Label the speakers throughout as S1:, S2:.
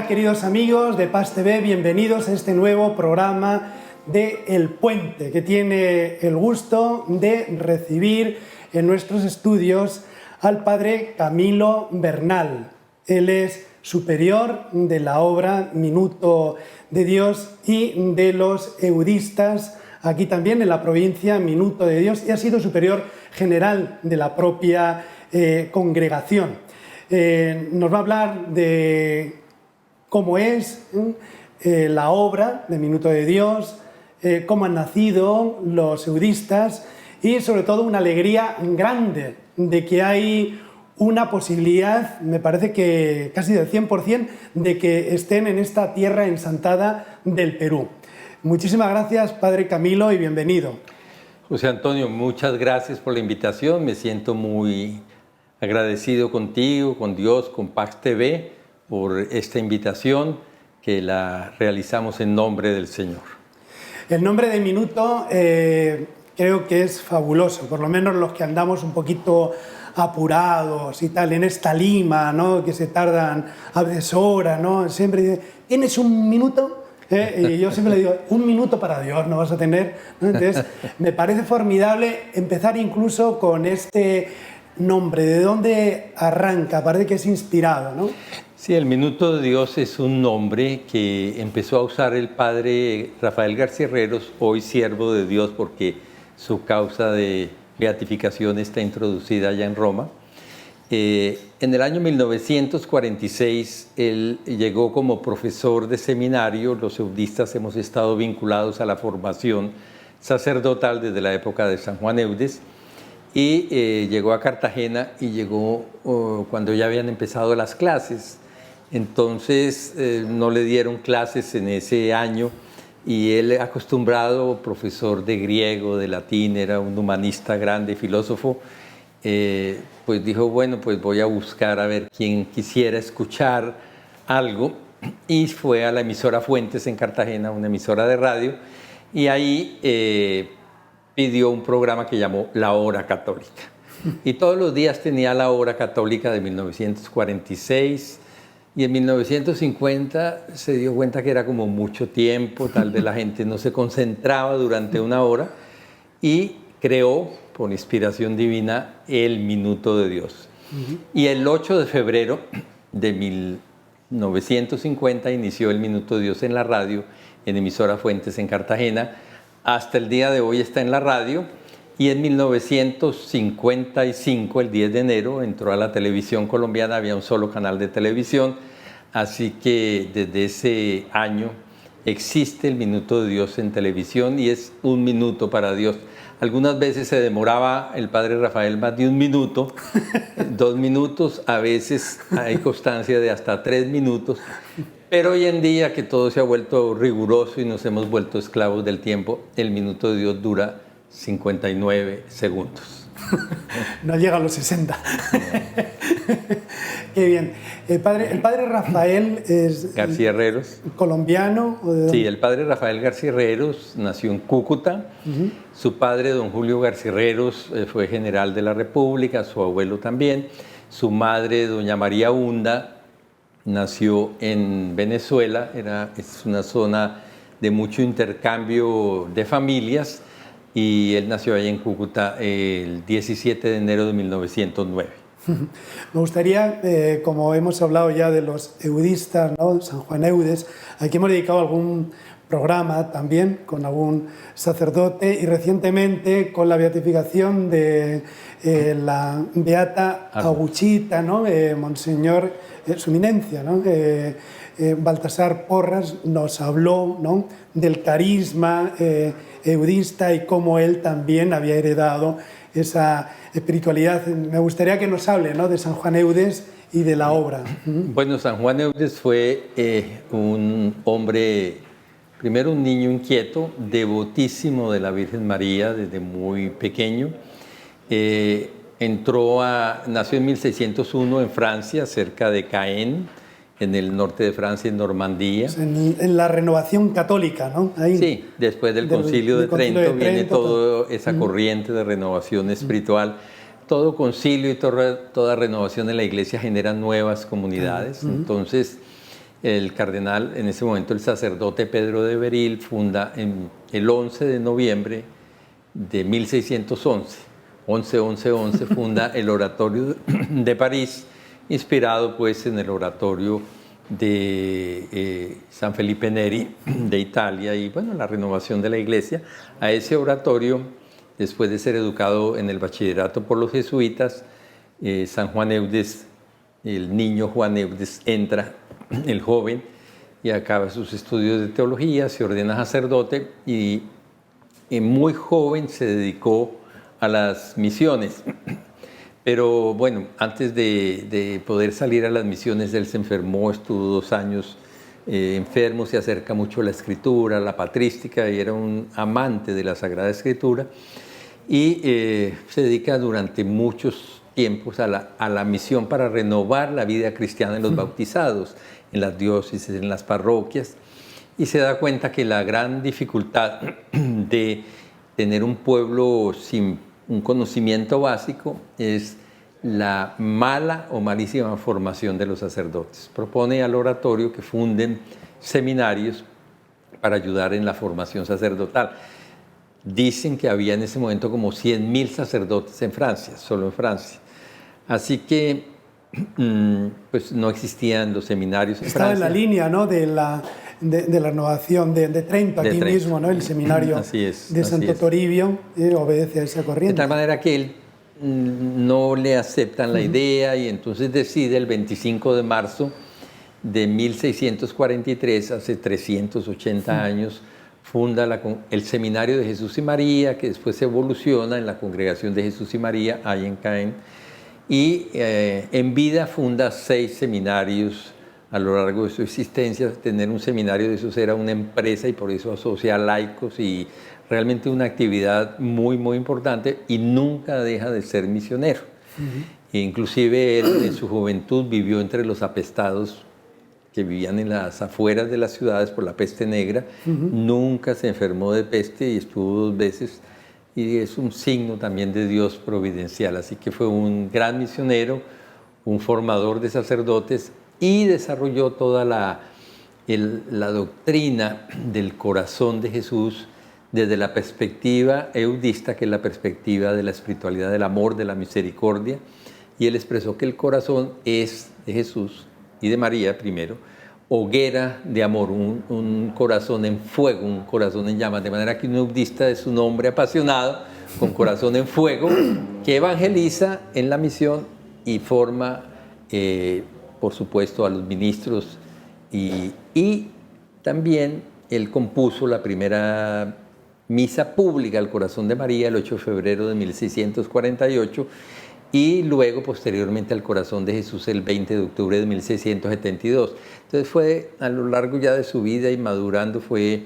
S1: queridos amigos de Paz TV, bienvenidos a este nuevo programa de El Puente, que tiene el gusto de recibir en nuestros estudios al padre Camilo Bernal. Él es superior de la obra Minuto de Dios y de los eudistas, aquí también en la provincia Minuto de Dios, y ha sido superior general de la propia congregación. Nos va a hablar de cómo es la obra de Minuto de Dios, cómo han nacido los eudistas y sobre todo una alegría grande de que hay una posibilidad, me parece que casi del 100%, de que estén en esta tierra ensantada del Perú. Muchísimas gracias, Padre Camilo, y bienvenido.
S2: José Antonio, muchas gracias por la invitación. Me siento muy agradecido contigo, con Dios, con Paz TV, por esta invitación que la realizamos en nombre del Señor.
S1: El nombre de Minuto creo que es fabuloso, por lo menos los que andamos un poquito apurados y tal, en esta Lima, ¿no?, que se tardan a veces horas, ¿no? Siempre dicen, ¿tienes un minuto? Y yo siempre le digo, un minuto para Dios no vas a tener, ¿no? Entonces, me parece formidable empezar incluso con este nombre. ¿De dónde arranca? Parece que es inspirado, ¿no?
S2: Sí, el Minuto de Dios es un nombre que empezó a usar el padre Rafael García Herreros, hoy siervo de Dios, porque su causa de beatificación está introducida allá en Roma. En el año 1946 él llegó como profesor de seminario. Los eudistas hemos estado vinculados a la formación sacerdotal desde la época de San Juan Eudes, y llegó a Cartagena y llegó cuando ya habían empezado las clases. Entonces no le dieron clases en ese año y él, acostumbrado, profesor de griego, de latín, era un humanista grande, filósofo, pues dijo, bueno, pues voy a buscar a ver quién quisiera escuchar algo, y fue a la emisora Fuentes en Cartagena, una emisora de radio, y ahí pidió un programa que llamó La Hora Católica. Y todos los días tenía La Hora Católica de 1946, y en 1950 se dio cuenta que era como mucho tiempo, tal vez la gente no se concentraba durante una hora, y creó, por inspiración divina, el Minuto de Dios. Y el 8 de febrero de 1950 inició el Minuto de Dios en la radio, en emisora Fuentes en Cartagena. Hasta el día de hoy está en la radio, y en 1955, el 10 de enero, entró a la televisión colombiana. Había un solo canal de televisión, así que desde ese año existe el Minuto de Dios en televisión, y es un minuto para Dios. Algunas veces se demoraba el padre Rafael más de un minuto, 2 minutos, a veces hay constancia de hasta 3 minutos, pero hoy en día que todo se ha vuelto riguroso y nos hemos vuelto esclavos del tiempo, el Minuto de Dios dura 59 segundos.
S1: No llega a los 60. Qué bien. El padre Rafael es
S2: García Herreros,
S1: colombiano. ¿O de dónde?
S2: Sí, el padre Rafael García Herreros nació en Cúcuta. Su padre, don Julio García Herreros, fue general de la República, su abuelo también. Su madre, doña María Hunda, nació en Venezuela. Es una zona de mucho intercambio de familias, y él nació allá en Cúcuta el 17 de enero de 1909.
S1: Me gustaría, como hemos hablado ya de los eudistas, ¿no?, San Juan Eudes, aquí hemos dedicado algún programa también con algún sacerdote, y recientemente con la beatificación de la beata Aguchita, ¿no?, Monseñor, su eminencia, ¿no?, Baltasar Porras nos habló, ¿no?, del carisma eudista y cómo él también había heredado esa espiritualidad. Me gustaría que nos hable, ¿no?, de San Juan Eudes y de la obra.
S2: Bueno, San Juan Eudes fue un hombre, primero un niño inquieto, devotísimo de la Virgen María desde muy pequeño. Nació en 1601 en Francia, cerca de Caen, en el norte de Francia, en Normandía.
S1: Pues en la renovación católica, ¿no? Ahí,
S2: sí, después del Concilio de Trento viene toda esa corriente de renovación espiritual. Todo concilio y toda renovación en la Iglesia genera nuevas comunidades. Entonces, el cardenal, en ese momento el sacerdote Pedro de Beril, funda el 11 de noviembre de 1611, 11-11-11, funda el Oratorio de París, inspirado pues en el oratorio de San Felipe Neri de Italia y bueno, la renovación de la iglesia. A ese oratorio, después de ser educado en el bachillerato por los jesuitas, San Juan Eudes, el niño Juan Eudes, entra, el joven, y acaba sus estudios de teología, se ordena sacerdote y muy joven se dedicó a las misiones. Pero bueno, antes de poder salir a las misiones, él se enfermó, estuvo 2 años enfermo, se acerca mucho a la escritura, a la patrística, y era un amante de la Sagrada Escritura, y se dedica durante muchos tiempos a la misión para renovar la vida cristiana en los bautizados, en las diócesis, en las parroquias, y se da cuenta que la gran dificultad de tener un pueblo sin un conocimiento básico es la mala o malísima formación de los sacerdotes. Propone al oratorio que funden seminarios para ayudar en la formación sacerdotal. Dicen que había en ese momento como 100.000 sacerdotes en Francia, solo en Francia. Así que pues no existían los seminarios en
S1: Estaba
S2: Francia.
S1: en la línea, ¿no?, de la renovación de Trento, aquí mismo, ¿no?, el seminario de Santo Toribio, obedece a esa corriente.
S2: De tal manera que él no le aceptan la idea y entonces decide el 25 de marzo de 1643, hace 380 años, funda el Seminario de Jesús y María, que después evoluciona en la Congregación de Jesús y María, ahí en Caen, y en vida funda 6 seminarios a lo largo de su existencia. Tener un seminario de esos era una empresa y por eso asocia a laicos y realmente una actividad muy, muy importante, y nunca deja de ser misionero. Inclusive él en su juventud vivió entre los apestados que vivían en las afueras de las ciudades por la peste negra. Nunca se enfermó de peste y estuvo 2 veces, y es un signo también de Dios providencial. Así que fue un gran misionero, un formador de sacerdotes, y desarrolló toda la doctrina del corazón de Jesús desde la perspectiva eudista, que es la perspectiva de la espiritualidad, del amor, de la misericordia. Y él expresó que el corazón es de Jesús y de María primero, hoguera de amor, un corazón en fuego, un corazón en llamas, de manera que un eudista es un hombre apasionado, con corazón en fuego, que evangeliza en la misión y forma, por supuesto, a los ministros, y también él compuso la primera misa pública al corazón de María el 8 de febrero de 1648, y luego posteriormente al corazón de Jesús el 20 de octubre de 1672. Entonces fue a lo largo ya de su vida y madurando, fue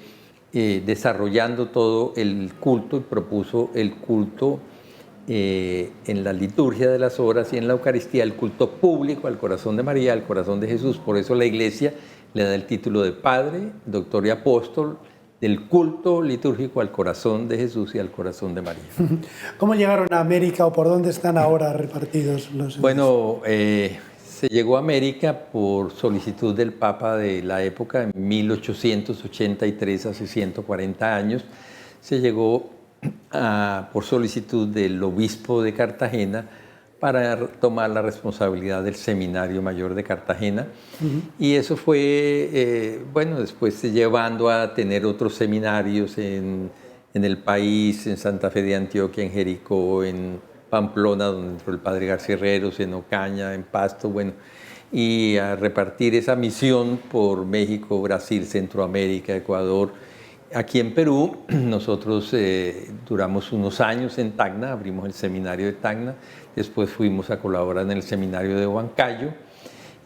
S2: desarrollando todo el culto, y propuso el culto en la liturgia de las horas y en la Eucaristía, el culto público al corazón de María, al corazón de Jesús. Por eso la Iglesia le da el título de Padre, Doctor y Apóstol del culto litúrgico al corazón de Jesús y al corazón de María.
S1: ¿Cómo llegaron a América o por dónde están ahora repartidos los...?
S2: Bueno, se llegó a América por solicitud del Papa de la época, en 1883, hace 140 años. Se llegó por solicitud del obispo de Cartagena para tomar la responsabilidad del Seminario Mayor de Cartagena. Y eso fue, bueno, después llevando a tener otros seminarios en el país, en Santa Fe de Antioquia, en Jericó, en Pamplona, donde entró el padre García Herreros, en Ocaña, en Pasto, bueno, y a repartir esa misión por México, Brasil, Centroamérica, Ecuador. Aquí en Perú, nosotros duramos unos años en Tacna, abrimos el seminario de Tacna, después fuimos a colaborar en el seminario de Huancayo,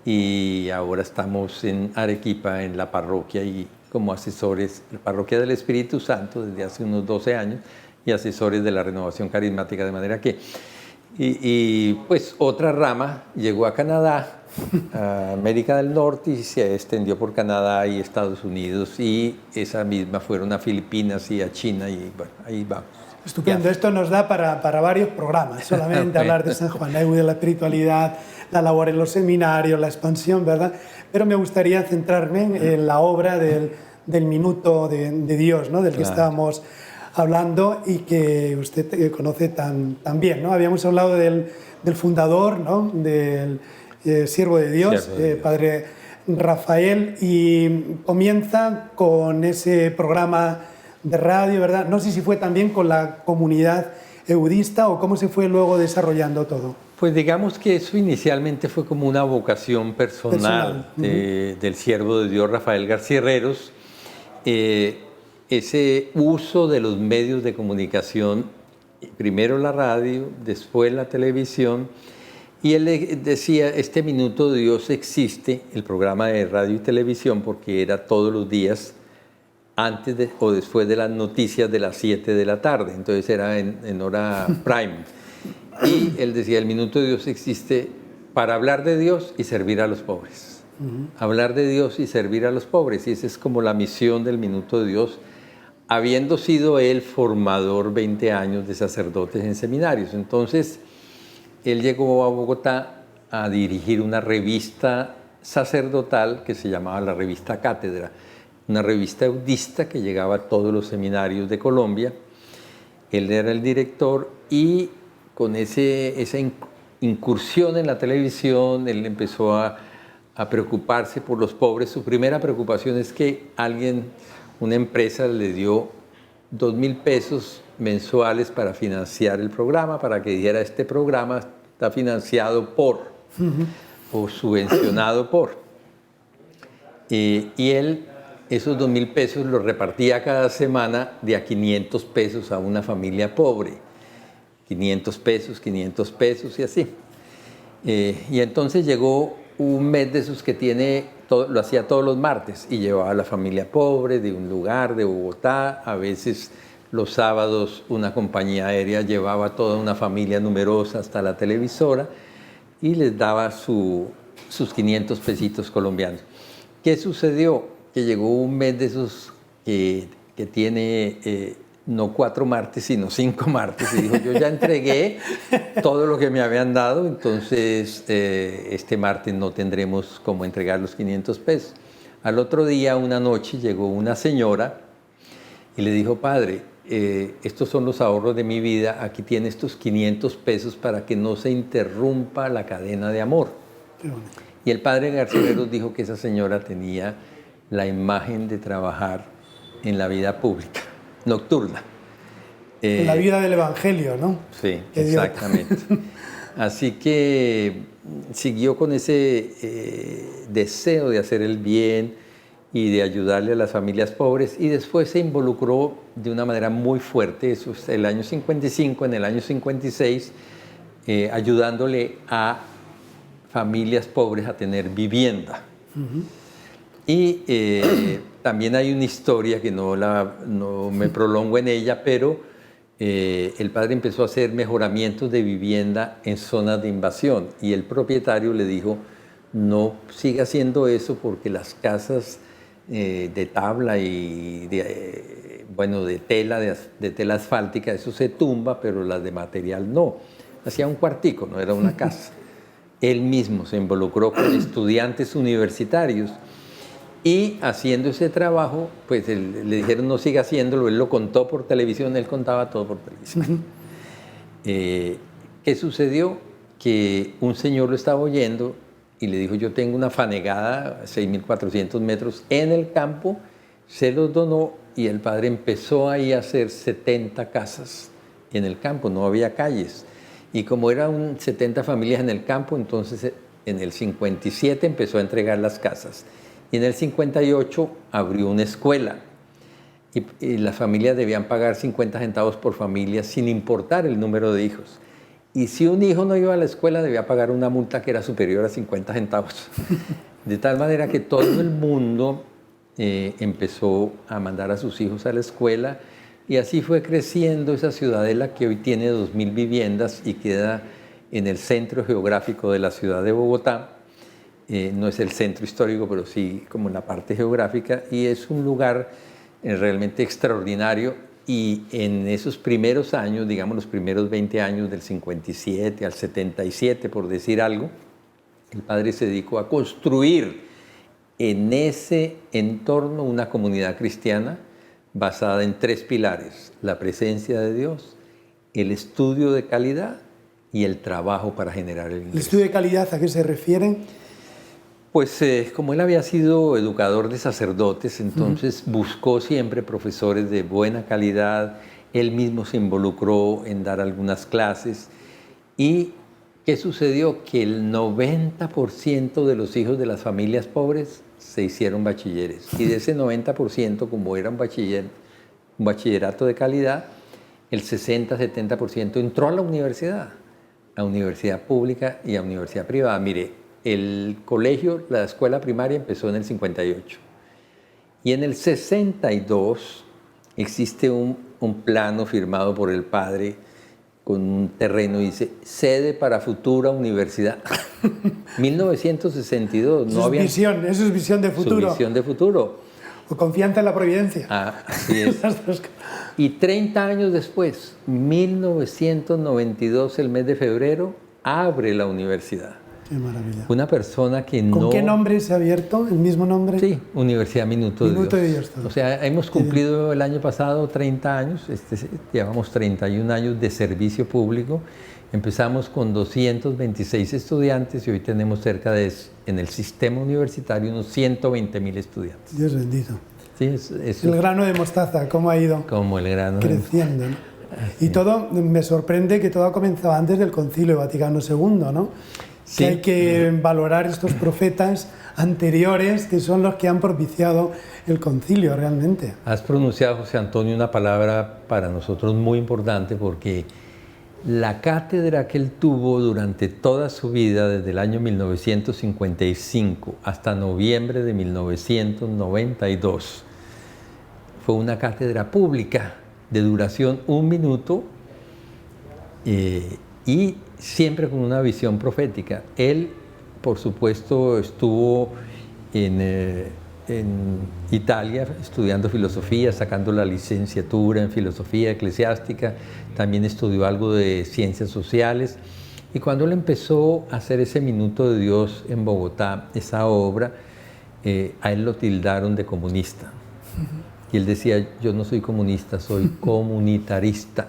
S2: y ahora estamos en Arequipa, en la parroquia, y como asesores, la parroquia del Espíritu Santo desde hace unos 12 años, y asesores de la renovación carismática, de manera que, y pues otra rama llegó a Canadá, a América del Norte, y se extendió por Canadá y Estados Unidos, y esa misma fueron a Filipinas y a China, y bueno, ahí vamos.
S1: Estupendo,
S2: Ya.
S1: esto nos da para varios programas, solamente hablar de San Juan Eudes, de la espiritualidad, la labor en los seminarios, la expansión, ¿verdad? pero me gustaría centrarme en la obra del Minuto de Dios, ¿no? Del que estábamos hablando y que usted conoce tan bien, ¿no? Habíamos hablado del fundador, ¿no? Del siervo de Dios, Padre Rafael, y comienza con ese programa de radio, ¿verdad? No sé si fue también con la comunidad eudista o cómo se fue luego desarrollando todo.
S2: Pues digamos que eso inicialmente fue como una vocación personal del siervo de Dios Rafael García Herreros. Ese uso de los medios de comunicación, primero la radio, después la televisión, y él decía, este Minuto de Dios existe, el programa de radio y televisión, porque era todos los días, antes o después de las noticias de las 7 de la tarde, entonces era en hora prime. Y él decía, el Minuto de Dios existe para hablar de Dios y servir a los pobres. Hablar de Dios y servir a los pobres, y esa es como la misión del Minuto de Dios, habiendo sido él formador 20 años de sacerdotes en seminarios. Entonces, él llegó a Bogotá a dirigir una revista sacerdotal que se llamaba la Revista Cátedra, una revista eudista que llegaba a todos los seminarios de Colombia. Él era el director y con esa incursión en la televisión, él empezó a preocuparse por los pobres. Su primera preocupación es que una empresa le dio 2.000 pesos mensuales para financiar el programa, para que dijera, este programa está financiado por, o subvencionado por. Y él esos 2.000 pesos los repartía cada semana de a 500 pesos a una familia pobre. 500 pesos y así. Y entonces llegó un mes de esos que lo hacía todos los martes y llevaba a la familia pobre de un lugar de Bogotá. A veces los sábados una compañía aérea llevaba a toda una familia numerosa hasta la televisora y les daba sus 500 pesitos colombianos. ¿Qué sucedió? Que llegó un mes de esos que tiene no 4 martes, sino 5 martes, y dijo, yo ya entregué todo lo que me habían dado, entonces este martes no tendremos cómo entregar los 500 pesos. Al otro día, una noche, llegó una señora y le dijo, padre, estos son los ahorros de mi vida, aquí tiene estos 500 pesos para que no se interrumpa la cadena de amor. Y el padre García Herreros dijo que esa señora tenía la imagen de trabajar en la vida pública, nocturna.
S1: En la vida del Evangelio, ¿no?
S2: Sí, exactamente. Así que siguió con ese deseo de hacer el bien y de ayudarle a las familias pobres, y después se involucró de una manera muy fuerte, eso es el año 55, en el año 56, ayudándole a familias pobres a tener vivienda. Y también hay una historia que no me prolongo en ella, pero el padre empezó a hacer mejoramientos de vivienda en zonas de invasión y el propietario le dijo, no siga haciendo eso porque las casas de tabla y de tela asfáltica, eso se tumba, pero las de material no. Hacía un cuartico, no era una casa. Él mismo se involucró con estudiantes universitarios y haciendo ese trabajo, pues le dijeron no siga haciéndolo, él lo contó por televisión, él contaba todo por televisión. ¿Qué sucedió? Que un señor lo estaba oyendo y le dijo, yo tengo una fanegada, 6.400 metros en el campo, se los donó y el padre empezó ahí a hacer 70 casas en el campo, no había calles. Y como eran 70 familias en el campo, entonces en el 57 empezó a entregar las casas. Y en el 58 abrió una escuela y las familias debían pagar 50 centavos por familia sin importar el número de hijos. Y si un hijo no iba a la escuela debía pagar una multa que era superior a 50 centavos. De tal manera que todo el mundo empezó a mandar a sus hijos a la escuela y así fue creciendo esa ciudadela que hoy tiene 2.000 viviendas y queda en el centro geográfico de la ciudad de Bogotá. No es el centro histórico, pero sí como en la parte geográfica, y es un lugar realmente extraordinario. Y en esos primeros años, digamos los primeros 20 años del 57 al 77, por decir algo, el padre se dedicó a construir en ese entorno una comunidad cristiana basada en 3 pilares: la presencia de Dios, el estudio de calidad y el trabajo para generar el ingreso.
S1: ¿El estudio de calidad a qué se refiere?
S2: Pues como él había sido educador de sacerdotes, entonces buscó siempre profesores de buena calidad. Él mismo se involucró en dar algunas clases. ¿Y qué sucedió? Que el 90% de los hijos de las familias pobres se hicieron bachilleres. Y de ese 90%, como era un bachillerato de calidad, el 60-70% entró a la universidad pública y a universidad privada. Mire, el colegio, la escuela primaria empezó en el 58. Y en el 62 existe un plano firmado por el padre con un terreno y dice, sede para futura universidad. 1962.
S1: Eso es visión de futuro.
S2: Su visión de futuro.
S1: O confianza en la providencia.
S2: Así es. Y 30 años después, 1992, el mes de febrero, abre la universidad.
S1: Qué maravilla.
S2: Una persona que no...
S1: ¿Con qué nombre se ha abierto? ¿El mismo nombre?
S2: Sí, Universidad Minuto de Dios. O sea, hemos cumplido el año pasado 30 años, llevamos 31 años de servicio público. Empezamos con 226 estudiantes y hoy tenemos en el sistema universitario, unos 120.000 estudiantes.
S1: Dios bendito.
S2: Sí,
S1: el grano de mostaza, ¿cómo ha ido
S2: como el grano
S1: creciendo? ¿No? Y todo, me sorprende que todo ha comenzado antes del Concilio Vaticano II, ¿no? Sí. Que hay que valorar estos profetas anteriores, que son los que han propiciado el concilio realmente.
S2: Has pronunciado, José Antonio, una palabra para nosotros muy importante, porque la cátedra que él tuvo durante toda su vida, desde el año 1955 hasta noviembre de 1992, fue una cátedra pública de duración 1 minuto y siempre con una visión profética. Él, por supuesto, estuvo en Italia estudiando filosofía, sacando la licenciatura en filosofía eclesiástica, también estudió algo de ciencias sociales, y cuando él empezó a hacer ese Minuto de Dios en Bogotá, esa obra, a él lo tildaron de comunista. Y él decía, yo no soy comunista, soy comunitarista.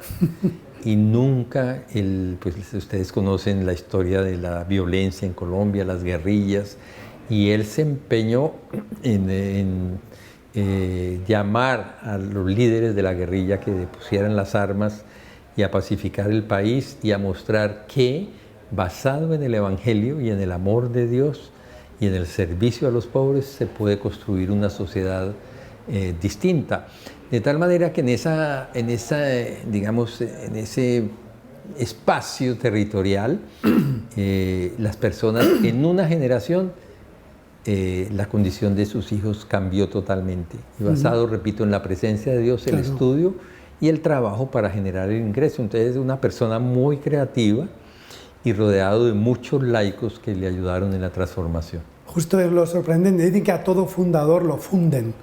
S2: Y nunca, pues ustedes conocen la historia de la violencia en Colombia, las guerrillas, y él se empeñó en llamar a los líderes de la guerrilla que pusieran las armas y a pacificar el país y a mostrar que, basado en el Evangelio y en el amor de Dios y en el servicio a los pobres, se puede construir una sociedad distinta. De tal manera que en ese espacio territorial, las personas en una generación, la condición de sus hijos cambió totalmente. Y basado, repito, en la presencia de Dios, el estudio y el trabajo para generar el ingreso. Entonces, es una persona muy creativa y rodeado de muchos laicos que le ayudaron en la transformación.
S1: Justo es lo sorprendente, dicen que a todo fundador lo funden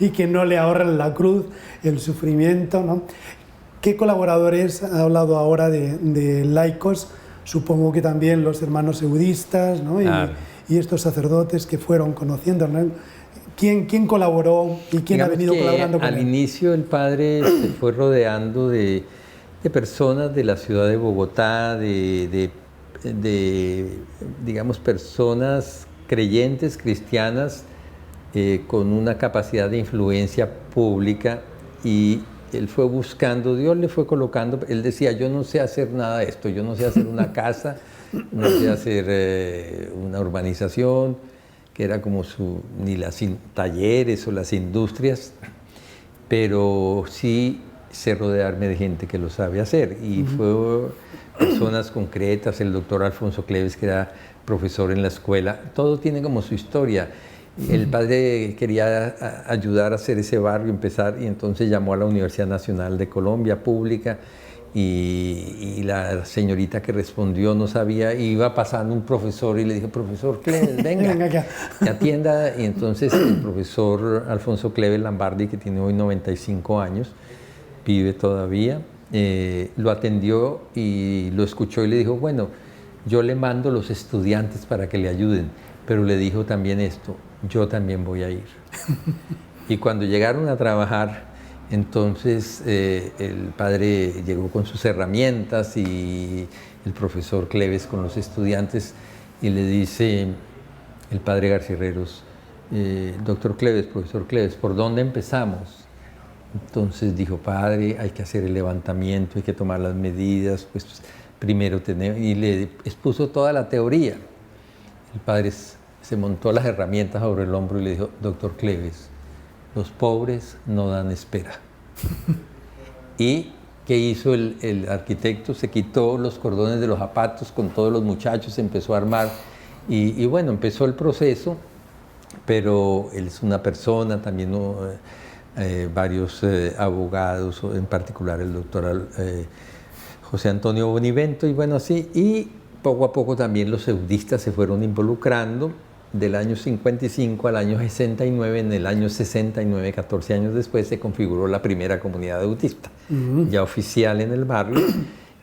S1: y que no le ahorran la cruz, el sufrimiento, ¿no? ¿Qué colaboradores ha hablado ahora de laicos? Supongo que también los hermanos eudistas, ¿no? Y estos sacerdotes que fueron conociendo, ¿no? ¿Quién colaboró y quién ha venido colaborando con él?
S2: Al inicio el padre se fue rodeando de personas de la ciudad de Bogotá, digamos, personas creyentes, cristianas, con una capacidad de influencia pública, y él fue buscando, Dios le fue colocando. Él decía, yo no sé hacer nada de esto, yo no sé hacer una casa, no sé hacer una urbanización, que era como ni las talleres o las industrias, pero sí sé rodearme de gente que lo sabe hacer, y fue personas concretas, el doctor Alfonso Cleves, que era profesor en la escuela. Todo tiene como su historia. El padre quería ayudar a hacer ese barrio, empezar, y entonces llamó a la Universidad Nacional de Colombia, pública, y la señorita que respondió no sabía, iba pasando un profesor y le dijo, profesor Cleves, venga, que atienda. Y entonces el profesor Alfonso Cleves Lambardi, que tiene hoy 95 años, vive todavía, lo atendió y lo escuchó y le dijo, bueno, yo le mando los estudiantes para que le ayuden, pero le dijo también esto: yo también voy a ir. Y cuando llegaron a trabajar, entonces el padre llegó con sus herramientas y el profesor Cleves con los estudiantes, y le dice el padre García-Herreros: doctor Cleves, profesor Cleves, ¿por dónde empezamos? Entonces dijo: padre, hay que hacer el levantamiento, hay que tomar las medidas, pues primero tenemos, y le expuso toda la teoría. El padre se montó las herramientas sobre el hombro y le dijo: doctor Cleves, los pobres no dan espera. ¿Y qué hizo el arquitecto? Se quitó los cordones de los zapatos con todos los muchachos, empezó a armar y bueno, empezó el proceso, pero él es una persona, también varios abogados, en particular el doctor José Antonio Bonivento, y bueno, así, y poco a poco también los eudistas se fueron involucrando. Del año 55 al año 69, en el año 69, 14 años después, se configuró la primera comunidad eudista, ya oficial en el barrio,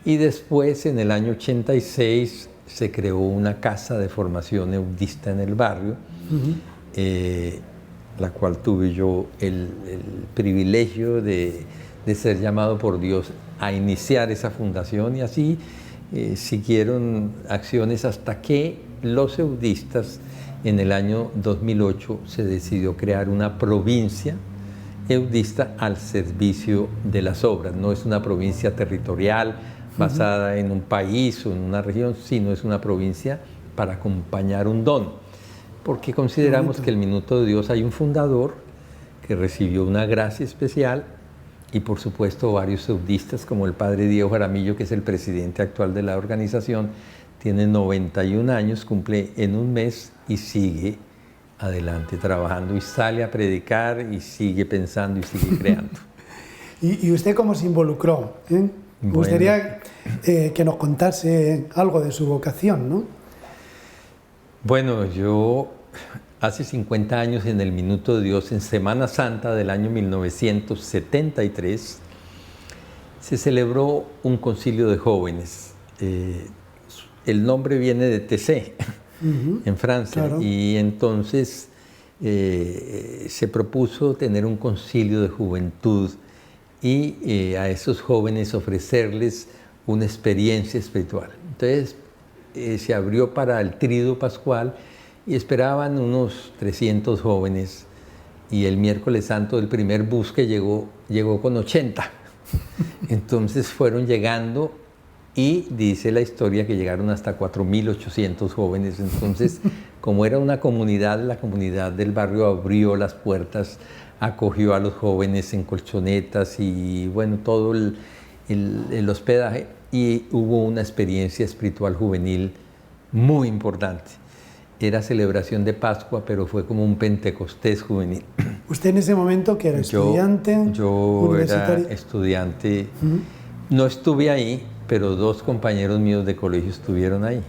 S2: y después, en el año 86, se creó una casa de formación eudista en el barrio, la cual tuve yo el privilegio de ser llamado por Dios a iniciar esa fundación, y así siguieron acciones hasta que los eudistas, en el año 2008, se decidió crear una provincia eudista al servicio de las obras. No es una provincia territorial basada en un país o en una región, sino es una provincia para acompañar un don. Porque consideramos que el Minuto de Dios hay un fundador que recibió una gracia especial, y por supuesto varios eudistas, como el padre Diego Jaramillo, que es el presidente actual de la organización. Tiene 91 años, cumple en un mes y sigue adelante trabajando, y sale a predicar y sigue pensando y sigue creando.
S1: ¿Y usted cómo se involucró? Me gustaría que nos contase algo de su vocación, ¿no?
S2: Bueno, yo hace 50 años, en el Minuto de Dios, en Semana Santa del año 1973, se celebró un concilio de jóvenes. El nombre viene de Tessé, en Francia, claro. Y entonces se propuso tener un concilio de juventud y a esos jóvenes ofrecerles una experiencia espiritual. Entonces se abrió para el Tríduo Pascual y esperaban unos 300 jóvenes, y el miércoles santo el primer bus que llegó con 80. Entonces fueron llegando, y dice la historia que llegaron hasta 4.800 jóvenes. Entonces, como era una comunidad, la comunidad del barrio abrió las puertas, acogió a los jóvenes en colchonetas y bueno, todo el hospedaje, y hubo una experiencia espiritual juvenil muy importante. Era celebración de Pascua, pero fue como un Pentecostés juvenil.
S1: ¿Usted en ese momento que era estudiante?
S2: Yo era estudiante, no estuve ahí, pero dos compañeros míos de colegio estuvieron ahí.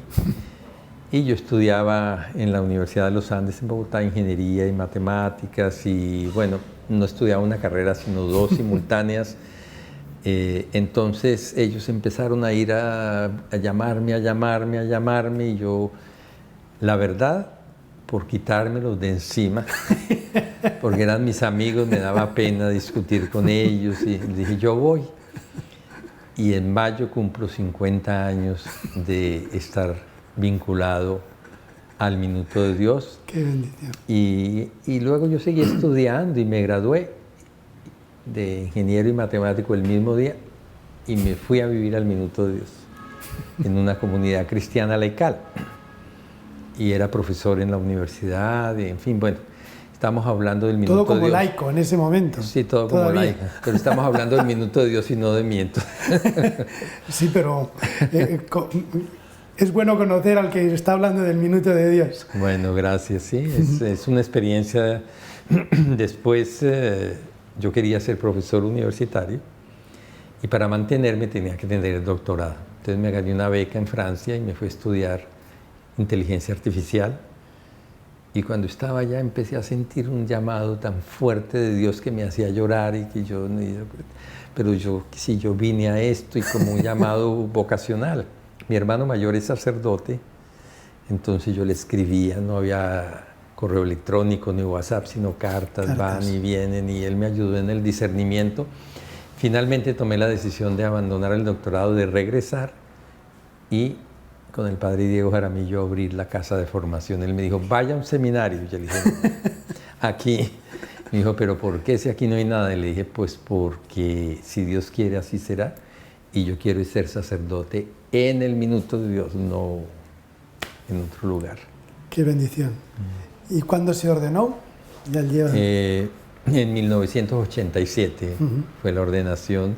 S2: Y yo estudiaba en la Universidad de los Andes en Bogotá, ingeniería y matemáticas, y bueno, no estudiaba una carrera, sino dos simultáneas. Entonces ellos empezaron a ir a llamarme, y yo, la verdad, por quitármelos de encima, porque eran mis amigos, me daba pena discutir con ellos, y les dije: yo voy. Y en mayo cumplo 50 años de estar vinculado al Minuto de Dios.
S1: ¡Qué bendición!
S2: Y luego yo seguí estudiando y me gradué de ingeniero y matemático el mismo día, y me fui a vivir al Minuto de Dios en una comunidad cristiana laical. Y era profesor en la universidad, y en fin, bueno. Estamos hablando del Minuto de Dios.
S1: Todo como laico en ese momento.
S2: Sí, todo como laico. Pero estamos hablando del Minuto de Dios y no de miento.
S1: Sí, pero es bueno conocer al que está hablando del Minuto de Dios.
S2: Bueno, gracias. Sí, es una experiencia. Después yo quería ser profesor universitario, y para mantenerme tenía que tener el doctorado. Entonces me gané una beca en Francia y me fui a estudiar inteligencia artificial. Y cuando estaba allá empecé a sentir un llamado tan fuerte de Dios que me hacía llorar, y que yo, pero yo vine a esto, y como un llamado vocacional. Mi hermano mayor es sacerdote, Entonces yo le escribía, no había correo electrónico ni WhatsApp, sino cartas, van y vienen, y él me ayudó en el discernimiento. Finalmente tomé la decisión de abandonar el doctorado, de regresar y con el padre Diego Jaramillo abrir la casa de formación. Él me dijo, vaya a un seminario. Yo le dije, no, aquí. Me dijo, pero ¿por qué si aquí no hay nada? Y le dije, pues porque si Dios quiere así será, y yo quiero ser sacerdote en el minuto de Dios, no en otro lugar.
S1: Qué bendición. ¿Y cuándo se ordenó? Ya lleva...
S2: En 1987 fue la ordenación,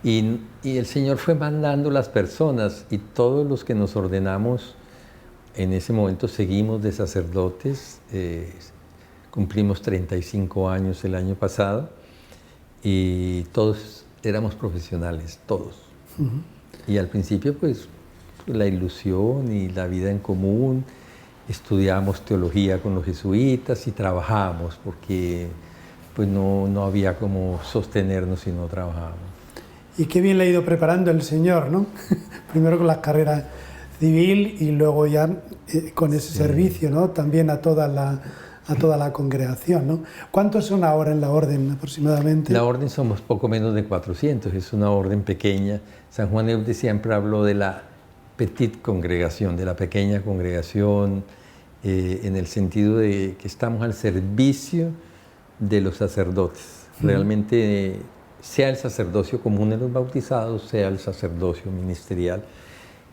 S2: y el Señor fue mandando las personas, y todos los que nos ordenamos en ese momento seguimos de sacerdotes. Cumplimos 35 años el año pasado y todos éramos profesionales, todos. Y al principio pues la ilusión y la vida en común, estudiábamos teología con los jesuitas y trabajábamos porque pues no había como sostenernos si no trabajábamos.
S1: Y qué bien le ha ido preparando el Señor, ¿no? Primero con la carrera civil y luego ya con ese servicio, ¿no? También a toda la congregación, ¿no? ¿Cuántos son ahora en la orden aproximadamente?
S2: La orden somos poco menos de 400, es una orden pequeña. San Juan Eudes siempre habló de la petite congregación, de la pequeña congregación, en el sentido de que estamos al servicio de los sacerdotes. Realmente, sea el sacerdocio común en los bautizados, sea el sacerdocio ministerial,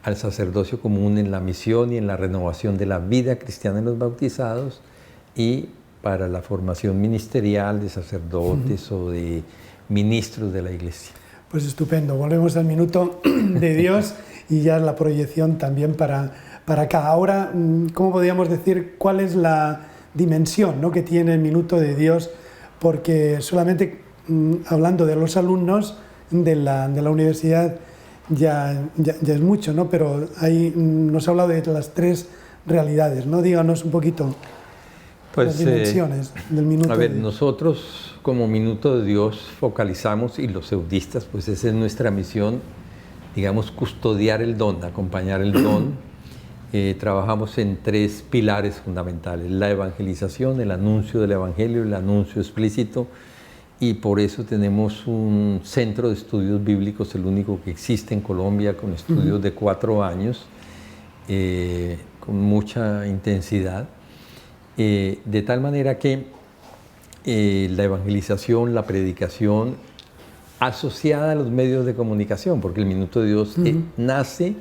S2: al sacerdocio común en la misión y en la renovación de la vida cristiana en los bautizados, y para la formación ministerial de sacerdotes o de ministros de la Iglesia.
S1: Pues estupendo, volvemos al minuto de Dios y ya la proyección también para acá. Ahora, ¿cómo podríamos decir cuál es la dimensión, ¿no?, que tiene el minuto de Dios? Porque solamente hablando de los alumnos de la universidad ya es mucho, ¿no? Pero ahí nos ha hablado de las tres realidades, ¿no? Díganos un poquito. Pues, las dimensiones del minuto.
S2: A ver, nosotros como Minuto de Dios focalizamos, y los eudistas, pues esa es nuestra misión, digamos, custodiar el don, acompañar el don. Trabajamos en tres pilares fundamentales: la evangelización, el anuncio del evangelio, el anuncio explícito, y por eso tenemos un centro de estudios bíblicos, el único que existe en Colombia, con estudios de 4 años, con mucha intensidad. De tal manera que la evangelización, la predicación, asociada a los medios de comunicación, porque el Minuto de Dios nace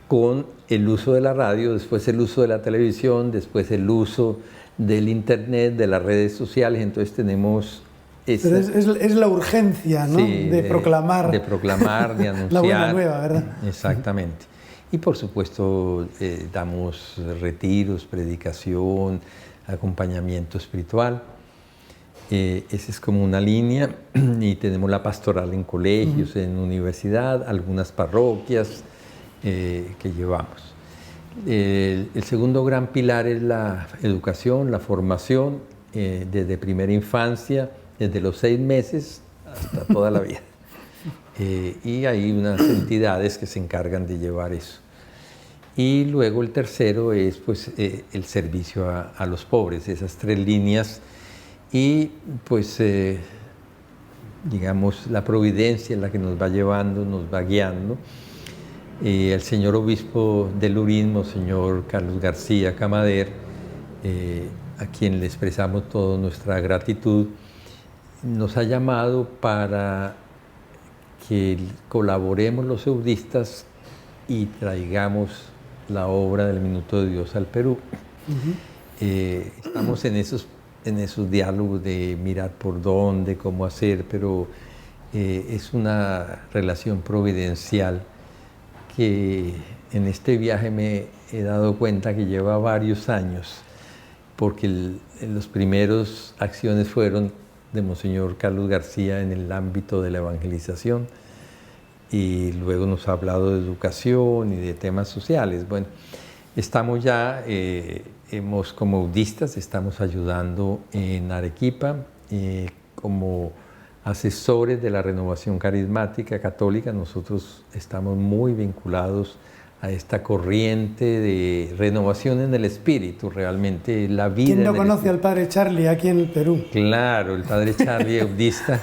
S2: con el uso de la radio, después el uso de la televisión, después el uso del internet, de las redes sociales. Entonces tenemos...
S1: Pero es la urgencia, ¿no?,
S2: sí,
S1: de proclamar.
S2: De proclamar, de anunciar.
S1: La buena nueva, ¿verdad?
S2: Exactamente. Y por supuesto damos retiros, predicación, acompañamiento espiritual. Esa es como una línea. Y tenemos la pastoral en colegios, en universidad, algunas parroquias que llevamos. El segundo gran pilar es la educación, la formación, desde primera infancia, desde los 6 meses hasta toda la vida. Y hay unas entidades que se encargan de llevar eso. Y luego el tercero es pues, el servicio a los pobres, esas 3 líneas. Y pues, digamos, la providencia es la que nos va llevando, nos va guiando. El señor obispo de Lurín, Monseñor Carlos García Camader, a quien le expresamos toda nuestra gratitud, nos ha llamado para que colaboremos los eudistas y traigamos la obra del Minuto de Dios al Perú. Estamos en esos diálogos de mirar por dónde, cómo hacer, pero es una relación providencial que en este viaje me he dado cuenta que lleva varios años, porque los primeros acciones fueron de Monseñor Carlos García en el ámbito de la evangelización, y luego nos ha hablado de educación y de temas sociales. Bueno, estamos ya, como eudistas, estamos ayudando en Arequipa como asesores de la renovación carismática católica. Nosotros estamos muy vinculados a esta corriente de renovación en el espíritu, realmente la vida.
S1: ¿Quién no conoce al padre Charlie aquí en el Perú?
S2: Claro, el padre Charlie Eudista,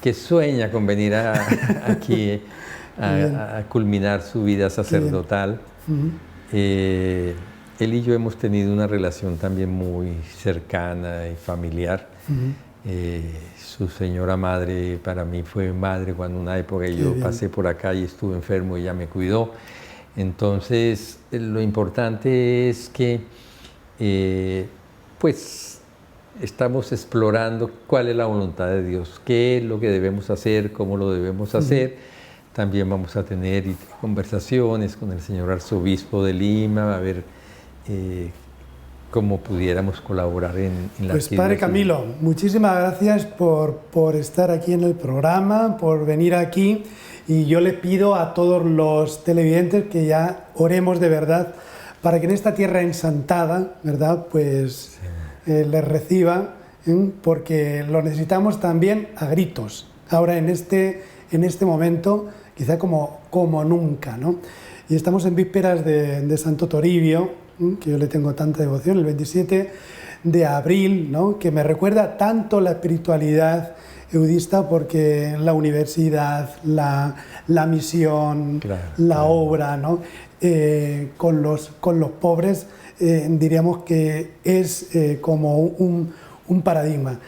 S2: que sueña con venir aquí a culminar su vida sacerdotal. Él y yo hemos tenido una relación también muy cercana y familiar. Su señora madre para mí fue madre cuando una época yo pasé por acá y estuve enfermo y ella me cuidó. Entonces lo importante es que pues estamos explorando cuál es la voluntad de Dios, qué es lo que debemos hacer, cómo lo debemos hacer. También vamos a tener conversaciones con el señor arzobispo de Lima, a ver cómo pudiéramos colaborar en la
S1: Pues padre Camilo, muchísimas gracias por estar aquí en el programa, por venir aquí, y yo le pido a todos los televidentes que ya oremos de verdad para que en esta tierra ensantada, ¿verdad?, pues les reciba, porque lo necesitamos también a gritos, ahora en este momento, quizá como nunca, ¿no? Y estamos en vísperas de Santo Toribio, que yo le tengo tanta devoción, el 27 de abril, ¿no?, que me recuerda tanto la espiritualidad eudista, porque la universidad, la misión, la obra, ¿no?, con los pobres, diríamos que es como un paradigma.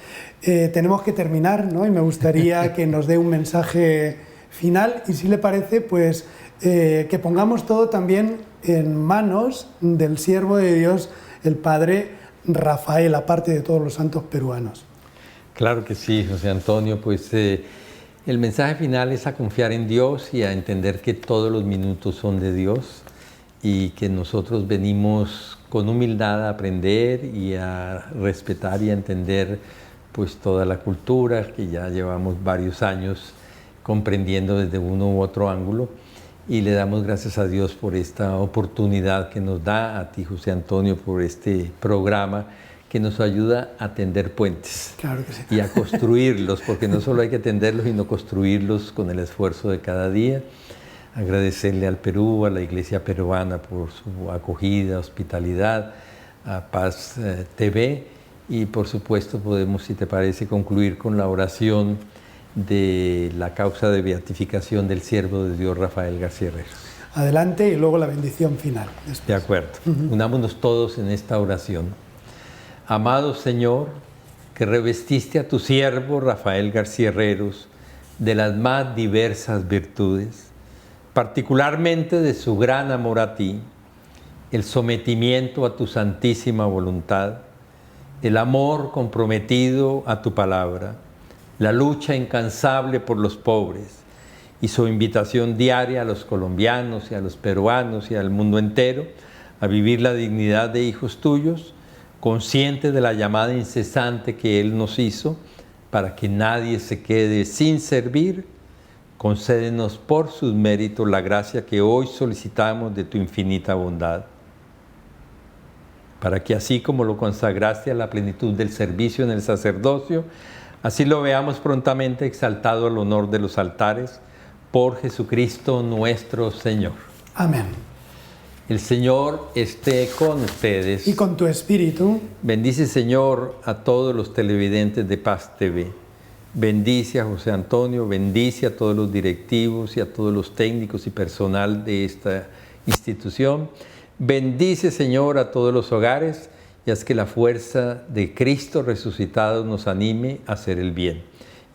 S1: Tenemos que terminar, ¿no?, y me gustaría que nos dé un mensaje final, y si le parece, pues que pongamos todo también en manos del siervo de Dios, el padre Rafael, aparte de todos los santos peruanos.
S2: Claro que sí, José Antonio, pues el mensaje final es a confiar en Dios y a entender que todos los minutos son de Dios y que nosotros venimos con humildad a aprender y a respetar y a entender pues toda la cultura que ya llevamos varios años comprendiendo desde uno u otro ángulo, y le damos gracias a Dios por esta oportunidad que nos da, a ti José Antonio, por este programa que nos ayuda a tender puentes.
S1: Claro que sí.
S2: Y a construirlos, porque no solo hay que tenderlos, sino construirlos con el esfuerzo de cada día. Agradecerle al Perú, a la Iglesia peruana por su acogida, hospitalidad, a Paz TV, y por supuesto podemos, si te parece, concluir con la oración de la causa de beatificación del siervo de Dios Rafael García Herreros.
S1: Adelante, y luego la bendición final. Después.
S2: De acuerdo. Unámonos todos en esta oración. Amado Señor, que revestiste a tu siervo Rafael García Herreros de las más diversas virtudes, particularmente de su gran amor a ti, el sometimiento a tu santísima voluntad, el amor comprometido a tu palabra, la lucha incansable por los pobres y su invitación diaria a los colombianos y a los peruanos y al mundo entero a vivir la dignidad de hijos tuyos, conscientes de la llamada incesante que Él nos hizo para que nadie se quede sin servir. Concédenos por sus méritos la gracia que hoy solicitamos de tu infinita bondad, para que así como lo consagraste a la plenitud del servicio en el sacerdocio, así lo veamos prontamente exaltado al honor de los altares, por Jesucristo nuestro Señor.
S1: Amén.
S2: El Señor esté con ustedes.
S1: Y con tu espíritu.
S2: Bendice, Señor, a todos los televidentes de Paz TV. Bendice a José Antonio, bendice a todos los directivos y a todos los técnicos y personal de esta institución. Bendice, Señor, a todos los hogares, y haz que la fuerza de Cristo resucitado nos anime a hacer el bien.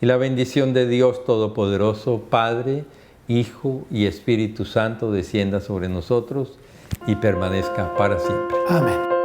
S2: Y la bendición de Dios Todopoderoso, Padre, Hijo y Espíritu Santo, descienda sobre nosotros y permanezca para siempre.
S1: Amén.